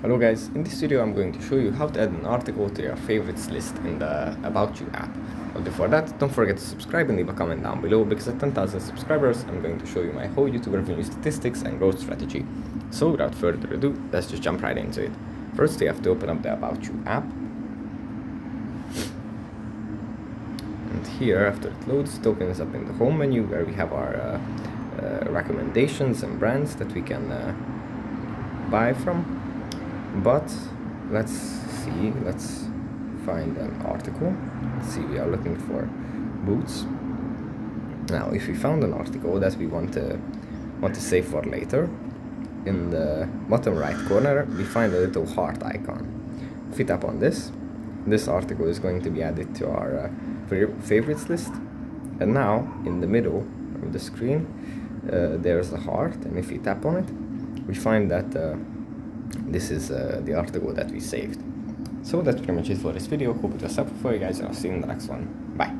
Hello guys, in this video I'm going to show you how to add an article to your favorites list in the About You app. But before that, don't forget to subscribe and leave a comment down below, because at 10,000 subscribers I'm going to show you my whole YouTube revenue statistics and growth strategy. So without further ado, let's just jump right into it. First you have to open up the About You app. And here, after it loads, it opens up in the home menu where we have our recommendations and brands that we can buy from. But let's find an article. Let's see, we are looking for boots. Now, if we found an article that we want to save for later, in the bottom right corner we find a little heart icon. If we tap on this, this article is going to be added to our favorites list. And now, in the middle of the screen, there's a heart, and if we tap on it, we find that this is the article that we saved. So that's pretty much it for this video. Hope it was helpful for you guys, and I'll see you in the next one. Bye.